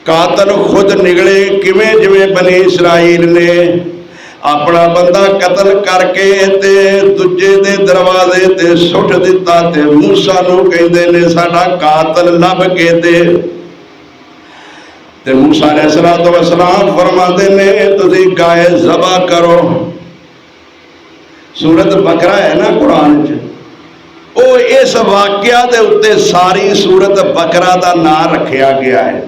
قاتل خود نکلے کیویں جویں بنی اسرائیل نے اپنا بندہ قتل کر کے تے دجے دے دروازے تے سٹ دیتا تے موسیٰ نو کہندے نے ساڈا قاتل لب کے دے، تے موسیٰ علیہ السلام فرماتے نے تسی گائے ذبح کرو۔ سورت بقرہ ہے نا قرآن چ، او اس واقعہ دے اتے ساری سورت بقرہ دا نام رکھیا گیا ہے۔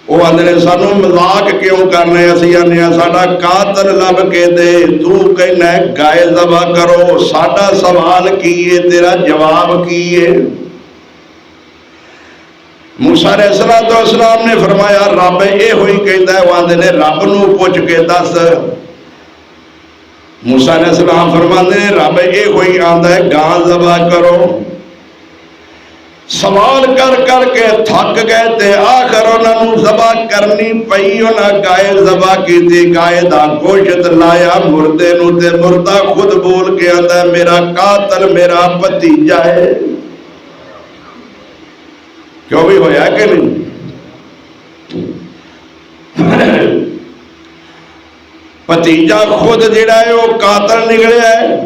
وہ آندے سانو مذاق کیوں کرنے؟ اسی آنے ساڈا قاتل لب کے دے، تو کہنا ہے گائے ذبح کرو، ساڈا سوال کیے تیرا جواب کیے؟ موسیٰ علیہ السلام نے فرمایا رب اے ہوئی کہندا ہے، وہ آندے نے رب نو پوچھ کے دس۔ موسیٰ علیہ السلام فرماندے نے رب اے ہوئی آندا ہے گاں ذبح کرو۔ سوال کر کر کے تھک گئے تے آخر انہوں نے ذبح کرنی پئی، انہاں گائے ذبح کی تھی، گائے دا گوشت لایا مردے نو تے مردہ خود بول کے آندا ہے میرا قاتل میرا بھتیجا ہے۔ کیوں بھی ہویا کہ نہیں؟ بھتیجا خود جڑا ہے وہ قاتل نکلیا ہے،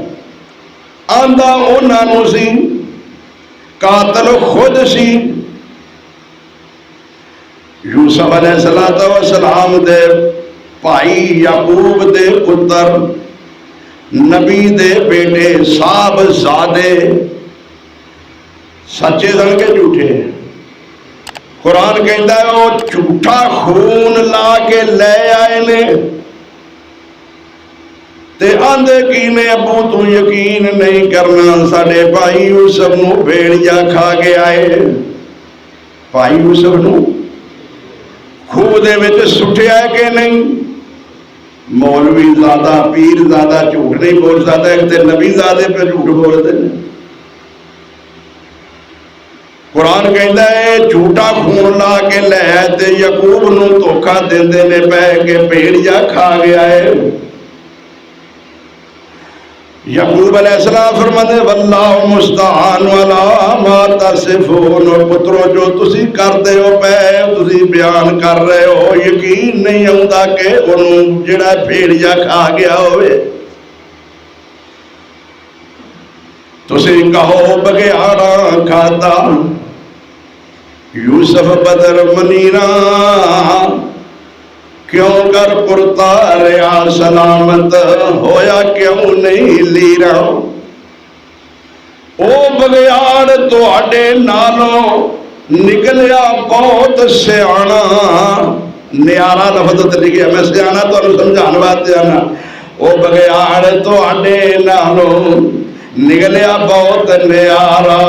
آندا انہاں نو سی، قاتل خود سی۔ یوسف علیہ السلام دے بھائی یعقوب دے پتر نبی دے بیٹے صاحب زادے سچے سن کے جھوٹے؟ قرآن کہتا ہے وہ جھوٹا خون لا کے لے آئے نے تے آندے کی نے ابو تو یقین نہیں کرنا ساڈے بھائی یوسف نو بھیڑیا کھا کے آئے. بھائی یوسف نو خوہ دے وچ سٹیا ہے کہ نہیں؟ مولوی زادہ پیر زادہ جھوٹ نہیں بول سکتا، ایک تے نبی زادے پہ جھوٹ بولتے ہیں. قرآن کہتا ہے جھوٹا خون لا کے لے تے یعقوب نو دھوکا دیندے نے پے کہ بھیڑیا کھا گیا ہے. یعقوب علیہ السلام فرماتے واللہ مستعان علی ما تصفون. پترو جو تسی کردے ہو پے تسی بیان کر رہے ہو یقین نہیں آتا کہ انہوں جڑا بھیڑیا کھا گیا ہوئے. تسی کہو بگیاڑا کھاتا یوسف بدر منیرا کیوں کر پرتا ریا سلامت ہویا کیوں نہیں لیرا. او بگیاڑ تو آڈے نالوں نکلیا بہت سیانا. نیارا لفظت لکھیا میں سیانا تو انہوں سمجھان بات جانا. او بگیاڑ تو آڈے نالوں نکلیا بہت نیارا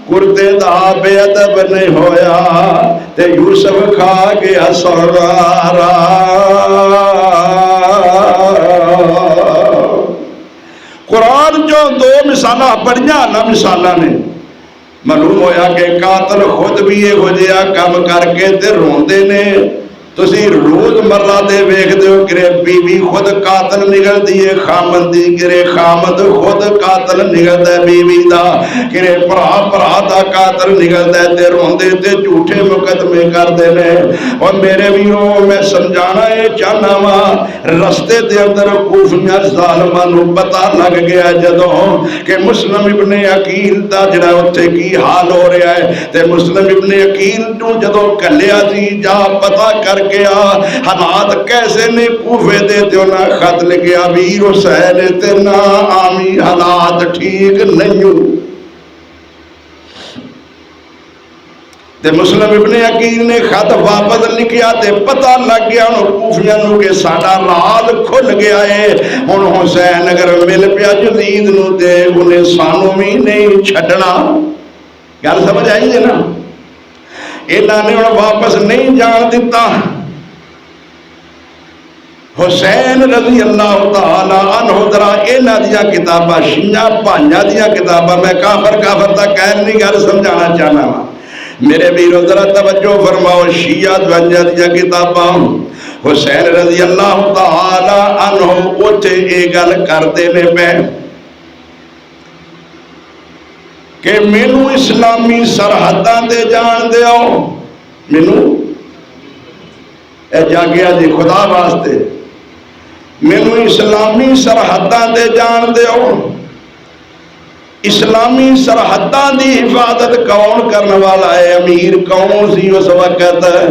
کرتے دا بے ادب نہیں ہویا تے یوسف کھا گیا سرارا. قرآن جو دو مثالہ پڑھیا نہ مثالہ نے معلوم ہویا کہ قاتل خود بھی یہ ہو جیا کم کر کے تے روندے نے. تسی روز مرہ دے ویکھ دیو کرے بیوی خود قاتل نگل دیئے خامد دی کرے خامد خود قاتل نگل دے بیوی دا کرے پرا دا قاتل نگل دے تے روندے تے جھوٹے مقدمے کر دینے. اور میرے ویروں میں سمجھانا ہے چاہنا وا رستے دے اندر کوفیاں ظالمانوں پتہ لگ گیا جدوں کہ مسلم ابن عقیل دا جڑا اتھے کی حال ہو رہا ہے تے مسلم ابن عقیل تو جدوں کلیا سی جا پتہ کر گیا حالات کیسے نے کوفے دے تے انہاں خط لکھیا ویر حسین تے نا آمی حالات ٹھیک نہیں ہو. تے مسلم ابن عقیل نے خط واپس لکھیا تے پتہ لگ گیا انہوں کوفیاں نو کہ ساڈا رال کھل گیا ہے. ہن حسین اگر مل پیا یزید نو تے انہیں سانو بھی نہیں چھڈنا. گل سمجھ آئی ہے نا؟ انہاں نے انہوں واپس نہیں جان دیتا. حسین رضی اللہ تعالی عنہ درہ اینا دیا کتابہ شیعہ پانیا دیا کتابہ میں کافر تا کہن نہیں گھر سمجھانا چاہنا ہوں. میرے بیرو ذرا توجہ فرماؤ شیعہ دوانجہ دیا کتابہ حسین رضی اللہ تعالی عنہ اٹھے ایگل کرتے نے پہ کہ مینو اسلامی سرحداں دے جان دے آؤ. مینو اے جاگیا جی خدا واسطے مینو اسلامی سرحداں دے جان دے آؤ. اسلامی سرحداں دی حفاظت کون کرنے والا ہے؟ امیر کون سی اس وقت کہتا ہے؟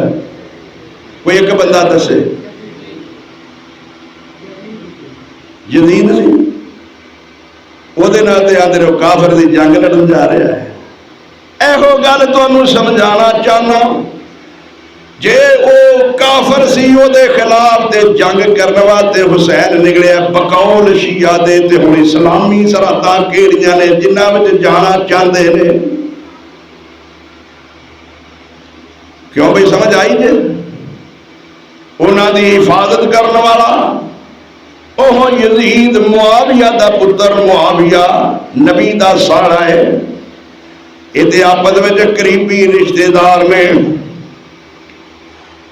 کوئی ایک بندہ دسے. یزید سی. وہ دن آتے آتے رہو کافر دی جنگ لڑن جا رہا ہے. ایہو گل تو انہوں سمجھانا چاہنا جے او کافر سی او دے خلاف تے جنگ کرنوا تے حسین نکلے بقول شیعہ دے تے ہن اسلامی سرحداں کیڑیاں نے جنہاں وچ جانا چاہندے نے. کیوں بھئی سمجھ آئی جے؟ انہاں دی حفاظت کرنے والا اوہ یزید معاویہ دا پتر معاویہ نبی دا ساڑا ہے. ایتے آپد وچ قریبی رشتہ دار میں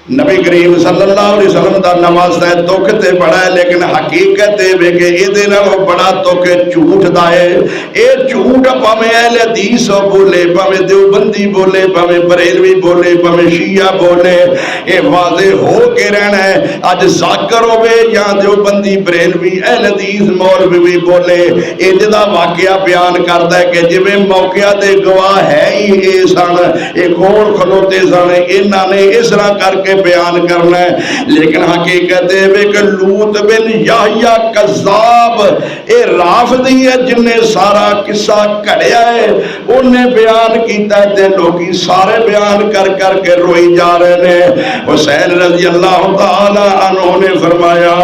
نبی کریم صلی اللہ علیہ وسلم دا نماز ہے دکھ تے بڑا ہے لیکن حقیقت ہے کہ یہ دے نالوں بڑا دکھ جھوٹ دا ہے. اے جھوٹ پاویں اہل حدیث بولے پاویں دیوبندی بولے پاویں بریلوی بولے پاویں شیعہ بولے اے واضح ہو کے رہنا ہے. اج ذاکر ہوے یا دیوبندی بریلوی اہل حدیث مولوی بولے اے جدا واقعہ بیان کردا ہے کہ جویں موقعہ دے گواہ ہے ہی اے سن اے کون کھلوتے سن انہاں نے اس طرح کر کے بیان کرنا ہے، لیکن حقیقت ہے کہ لوط بن یحییٰ کذاب اے رافضی ہے جن نے سارا قصہ کڑیا ہے، انہیں بیان کیتا ہے تے لوگی سارے بیان کر کر کے روئی جا رہے ہیں۔ حسین رضی اللہ تعالی عنہ نے فرمایا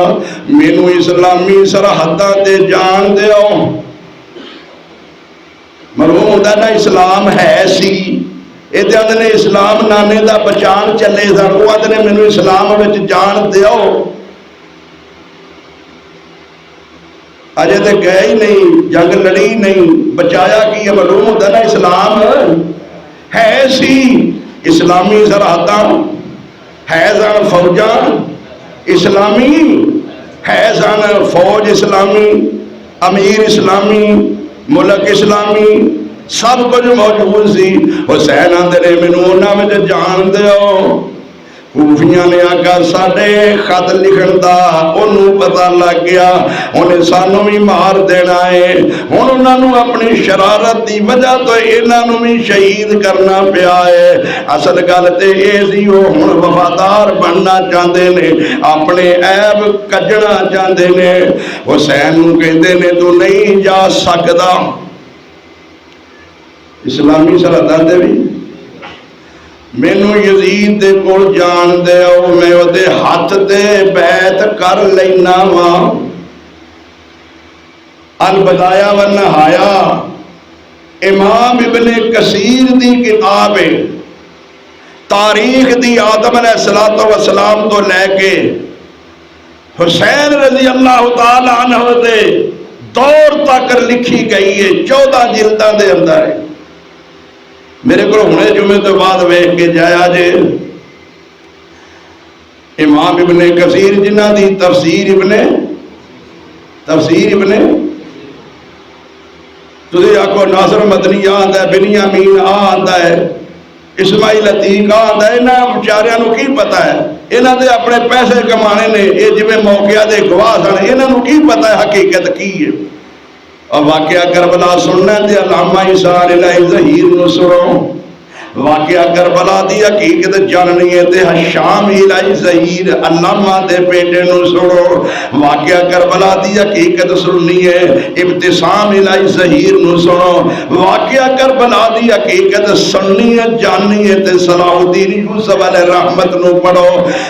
مینوں اسلامی سرحداں تے جان دیو۔ مرحوم ہوتا نا اسلام ہے سی یہ آدھے نے اسلام نانے دا بچان چلے سن، وہ آدھے نے مینوں اسلام وچ جان دیو، اجے تے گئے ہی نہیں، جنگ لڑی نہیں، بچایا کی ہے؟ معلوم ہوتا نا اسلام ہے سی، اسلامی سرحداں ہے سن، فوجاں اسلامی ہے سن، فوج اسلامی، امیر اسلامی، ملک اسلامی، سب کچھ موجود سی۔ حسین آندے نے مینوں انہاں وچ جان دیو۔ کوفیاں نے آکھا ساڈے خط لکھن دا انہوں پتہ لگ گیا، انہیں سانوں بھی مار دینا ہے، ہن انہاں نوں اپنی شرارت دی وجہ تو انہاں نوں بھی شہید کرنا پیا ہے۔ اصل گل تے اے سی وہ ہن وفادار بننا چاہندے نے، اپنے عیب کجنا چاہندے نے۔ حسین نوں کہندے نے تو نہیں جا سکدا، اسلامی سرحداں تے بھی مینوں یزید دے کول جان دیو، میں اودے ہاتھ تے بیعت کر لینا وا۔ البدایہ والنہایہ امام ابن کثیر دی کتاب ہے، تاریخ دی آدم علیہ السلام تو لے کے حسین رضی اللہ تعالی عنہ دے دور تک لکھی گئی ہے، 14 جلداں دے اندر ہے۔ میرے کو ہونے جمعے تو بعد ویکھ کے جایا جے امام ابن کثیر جنہ دی تفسیر ابن تسی آکھو ناصر مدنی آندا ہے، بنیامین آندا ہے، اسماعیل عتیق آندا ہے، انہاں بیچاریاں نوں کی پتہ ہے؟ انہاں دے اپنے پیسے کمانے نے، یہ جویں موقعہ دے گواہ سن، انہاں نوں کی پتہ ہے حقیقت کی ہے؟ اور واقعہ کربلا سننا تے علامہ عیسیٰ علیہ ظہیر نو سنو، واقعہ کربلا دی حقیقت جاننی ہے تے شام الہی ظہیر علامہ دے بیٹے نو سنو، واقعہ کربلا دی حقیقت سننی ہے ابتسام الہی ظہیر نو سنو، واقعہ کربلا دی حقیقت سننی ہے جاننی ہے تے صلاح الدین یوسف علیہ رحمت نو پڑھو۔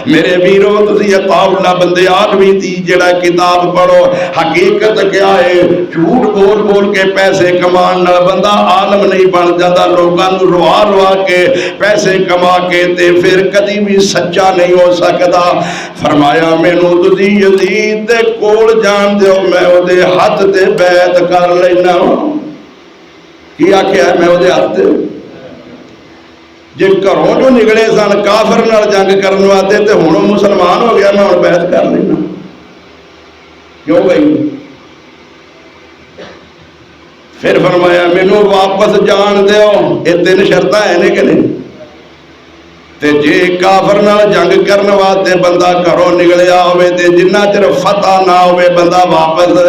میرے ویرو تسی عطا اللہ بندیالوی دی جڑا کتاب پڑھو، حقیقت کیا ہے؟ جھوٹ بول بول کے پیسے کمان نال بندہ عالم نہیں بن جاتا، لوگاں نو روا روا کے پیسے کما کے تے پھر کدی بھی سچا نہیں ہو سکتا۔ فرمایا مینوں تسی یزید دے کول جان دیو، میں او دے ہاتھ تے بیعت کر لینا۔ کی آکھیا ہے؟ میں او دے ہاتھ تے جے گھروں جو نکلے سن کافر نال جنگ کرن واسطے تے ہن مسلمان ہو گیا، میں ہن بیعت کر لینا۔ کیوں بھائی؟ پھر فرمایا مینوں واپس جان دیو، یہ 3 شرطاں ہیں کہ نہیں؟ تے جے کافر نال جنگ کرن واسطے بندہ گھروں نکلیا ہوئے تے جنہ چر فتح نہ ہوئے بندہ واپس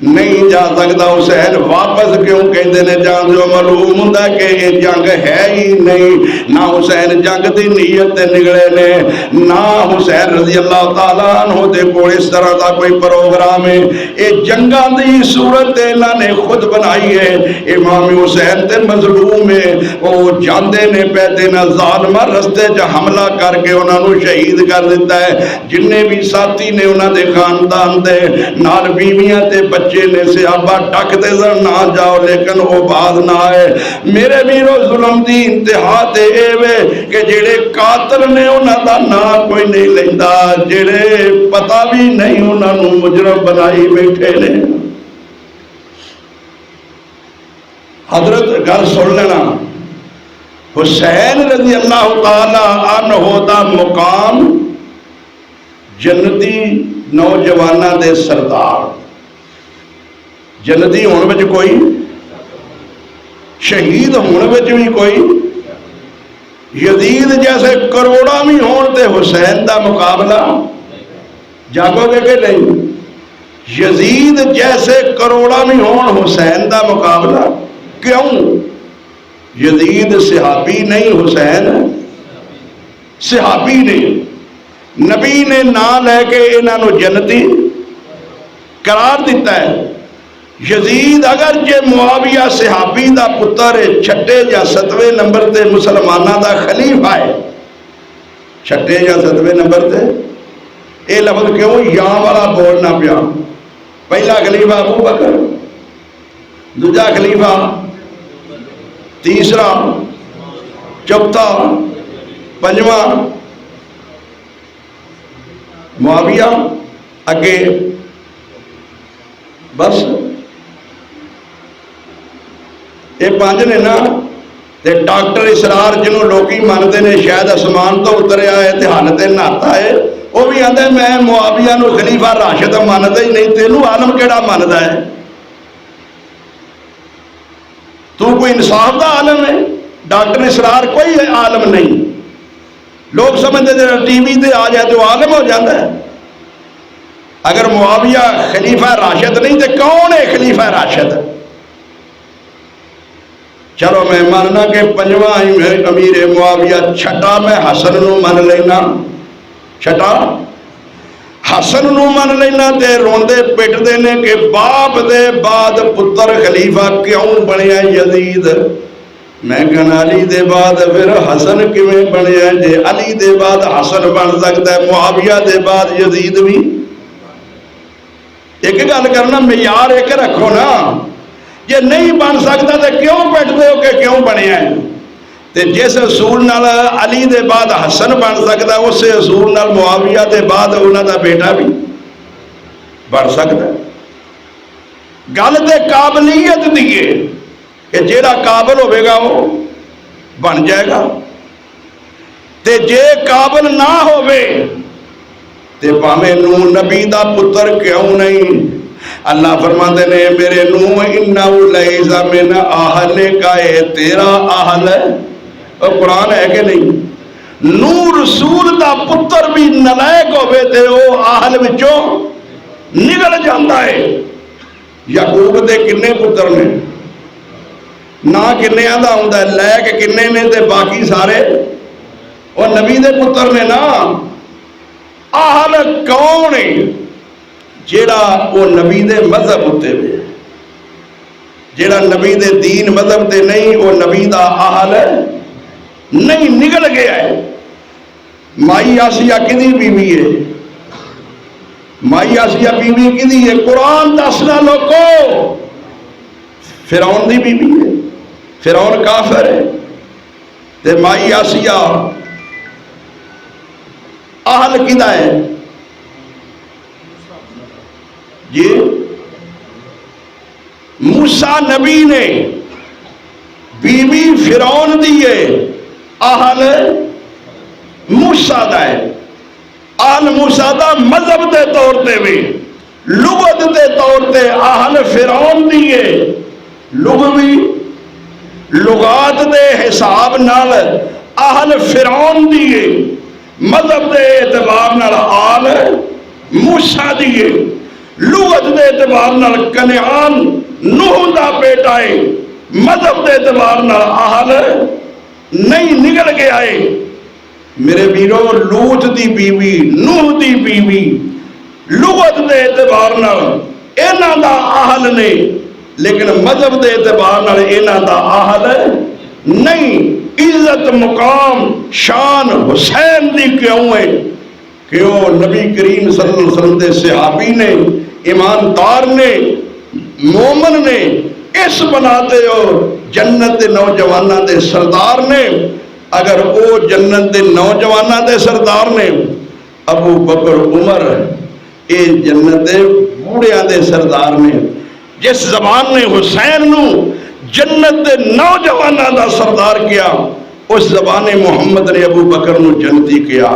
نہیں جا سکتا۔ حسین واپس کیوں کہندے نے جان دیو؟ معلوم ہوندا کہ یہ جنگ ہے ہی نہیں، نہ حسین جنگ دی نیت تے نکلے نے، نہ حسین رضی اللہ تعالیٰ عنہ دے کول اس طرح دا کوئی پروگرام ہے۔ یہ جنگاں دی صورت انہاں نے خود بنائی ہے۔ امام حسین تے مظلوم ہے، وہ جاندے نے پیدے نہ ظالمہ رستے چ حملہ کر کے انہاں نو شہید کر دیتا ہے۔ جننے بھی ساتھی نے انہاں دے خاندان دے نال بیویاں تے بچے نے صحابہ ڈک دے سن نہ جاؤ، لیکن وہ باز نہ آئے۔ میرے ویرو ظلم دی انتہا تے اے وے کہ جڑے قاتل نے انہاں دا نام کوئی نہیں لیندا، جڑے پتہ بھی نہیں انہاں نو مجرم بنائی بیٹھے نے۔ حضرت گل سن لینا، حسین رضی اللہ تعالی عنہ دا مقام جنتی نوجواناں دے سردار، جنتی ہونے وچ کوئی، شہید ہونے وچ بھی کوئی، یزید جیسے کروڑا بھی ہون تے حسین دا مقابلہ جاگو گے کہ نہیں؟ یزید جیسے کروڑا بھی ہون حسین دا مقابلہ کیوں؟ یزید صحابی نہیں، حسین صحابی نے نبی نے نام لے کے انہاں نو جنتی قرار دیتا ہے۔ یزید اگر جے معاویہ صحابی دا پتر چھٹے یا ستویں نمبر تے مسلمانہ دا خلیفہ ہے، چھٹے یا ستویں نمبر تے اے لفظ کیوں یا والا بولنا پیا؟ پہلا خلیفہ ابو بکر، دوجا خلیفہ، تیسرا، چوتھا، پنجواں معاویہ، اگے بس یہ پانچ نے نا۔ تے ڈاکٹر اسرار جنہوں لوکی مانتے نے شاید اسمان تو اتریا ہے تے حالت نہاتا ہے، وہ بھی آدھے میں معاویہ نو خلیفہ راشد مانتا ہی نہیں، تینوں عالم کیڑا مانتا ہے؟ تو کوئی انصاف دا عالم ہے؟ ڈاکٹر اسرار کوئی عالم نہیں، لوگ سمجھتے تھے ٹی وی تے آ جائے تو عالم ہو جاتا ہے۔ اگر معاویہ خلیفہ راشد نہیں تو کون ہے خلیفہ راشد؟ چلو میں ماننا کہ پنجواں امیر معاویہ، چھٹا میں حسن نو من لینا، چھٹا حسن نو من لینا تے روندے پیٹدے نے کہ باپ دے بعد پتر خلیفہ کیوں بنیا یزید؟ میں کہنا علی دے بعد پھر حسن کیویں بنیا؟ جے علی دے بعد حسن بن سکتا ہے معاویہ دے بعد یزید بھی؟ ایک گل کرنا معیار ایک رکھو نا، یہ نہیں بن سکتا تو کیوں بیٹھتے ہو کہ کیوں بنیا ہے؟ تے جس اصول نال علی دے بعد حسن بن سکتا ہے، اس اصول نال معاویہ دے بعد انہاں دا بیٹا بھی بن سکتا ہے۔ گل تے قابلیت دیئے کہ جیڑا قابل ہوئے گا وہ بن جائے گا، تے جے قابل نہ ہوئے تے پاویں نوح نبی دا پتر کیوں نہیں؟ اللہ فرماتے نے میرے نوح انہو لیس من اہلک، اے تیرا اہل ہے۔ اور قرآن ہے کہ نہیں؟ نوح رسول دا پتر بھی نلائق ہوئے تے وہ اہل وچوں نگل جاندہ ہے۔ یعقوب دے کنے پتر نے؟ نہ کنے آدھا ہوندہ ہے، لائق کنے نے تے باقی سارے اور نبی دے پتر نے نا۔ اہل کون ہے؟ جیڑا وہ نبی دے مذہب ہوتے ہوئے، جیڑا نبی دے دین مذہب تے نہیں، وہ نبی دا اہل نہیں، نگل گیا ہے۔ مائی آسیہ کدی بیوی ہے؟ مائی آسیہ بیوی کدی ہے؟ قرآن دسنا لوگو فرعون دی بیوی ہے، فرعون کافر ہے، تے مائی آسیہ اہل کدہ ہے؟ جی موسیٰ نبی نے بیوی فرعون دیئے، اہل موسیٰ دا ہے۔ اہل موسیٰ دا مذہب دے طور تے بھی، لغت دے طور تے اہل فرعون دیئے، لغوی لغات دے حساب نال اہل فرعون دیئے، مذہب دے اعتبار نال اہل موسیٰ دیئے، لغت دے اعتبار نال کنعان نوح دا بیٹا ہے، مذہب دے اعتبار نال اہل نہیں، نگل کے آئے۔ میرے بیرو لوط دی بیوی، نوح دی بیوی لغت دے اعتبار نال انہاں دا اہل نے، لیکن مذہب دے اعتبار نال انہاں دا اہل نہیں۔ عزت مقام شان حسین دی کیوں ہے؟ کہ وہ نبی کریم صلی اللہ علیہ وسلم دے صحابی نے، ایماندار نے، مومن نے، اس بناتے ہو جنت دے نوجوانہ دے سردار نے۔ اگر وہ جنت دے نوجوانہ دے سردار نے، ابو بکر عمر اے جنت دے بوڑھیاں دے سردار نے۔ جس زبان نے حسین نو جنت دے نوجوانہ دا سردار کیا، اس زبان محمد نے ابو بکر نو جنتی کیا،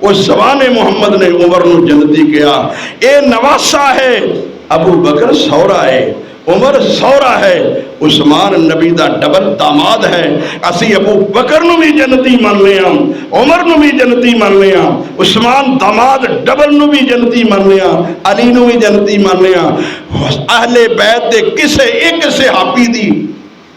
اس زبان محمد نے عمر نو جنتی کیا۔ اے نواسا ہے، ابو بکر سورا ہے، عمر سورا ہے، عثمان نبی دا ڈبل داماد ہے۔ اسی ابو بکر نو بھی جنتی مان لیا، عمر نو بھی جنتی مان لیا، عثمان داماد ڈبل نو بھی جنتی مان لیا، علی نو بھی جنتی مان لیا۔ اہل بیت دے کسے ایک صحابی دی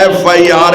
FIR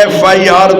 FIR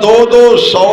200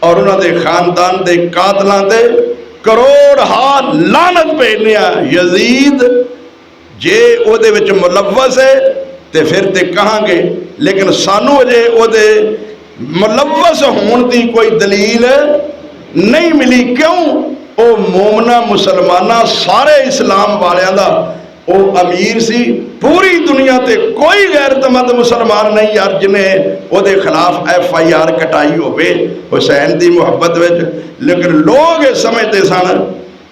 اور انہوں دے خاندان دے قاتلاں دے کروڑ ہا لعنت بھیجنے یزید جے او دے وچ ملوث ہے تے پھر تے کہاں گے، لیکن سانو جے او دے ملوث ہون دی کوئی دلیل نہیں ملی۔ کیوں؟ او مومنہ مسلمانہ سارے اسلام والیاں دا او امیر سی، پوری دنیا تے کوئی غیرت مند مسلمان نہیں یار جنہیں او دے خلاف FIR کٹائی ہوئے حسین دی محبت وچ، لیکن لوگ سمجھتے سن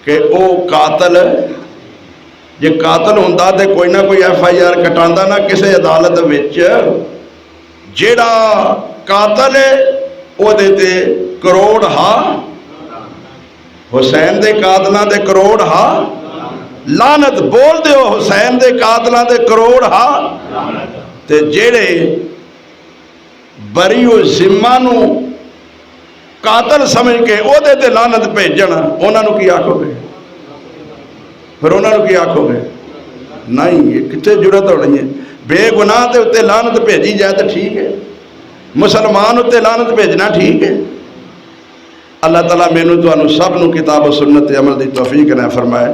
کہ او قاتل، جے قاتل ہوندہ تے کوئی نہ کوئی FIR کٹاندہ نہ کسے عدالت وچ، جیڑا قاتل ہے او دے تے کروڑ ہا، حسین دے قاتلاں دے کروڑ ہا لعنت، بول دیو حسین دے قاتلاں دے کروڑ ہا۔ تے جیڑے بری و ذمہ نو قاتل سمجھ کے او دے تے لعنت بھیجنا، انہاں نو کی آکھو گے؟ پھر انہاں نو کی آکھو گے؟ نہیں، یہ کتے جرت ہو رہی ہے؟ بے گناہ تے اتے لعنت بھیجی جائے تو ٹھیک ہے، مسلمان اتے لعنت بھیجنا ٹھیک ہے۔ اللہ تعالیٰ مینوں تانوں سب نو کتاب و سنت عمل دی توفیق نہ فرمائے۔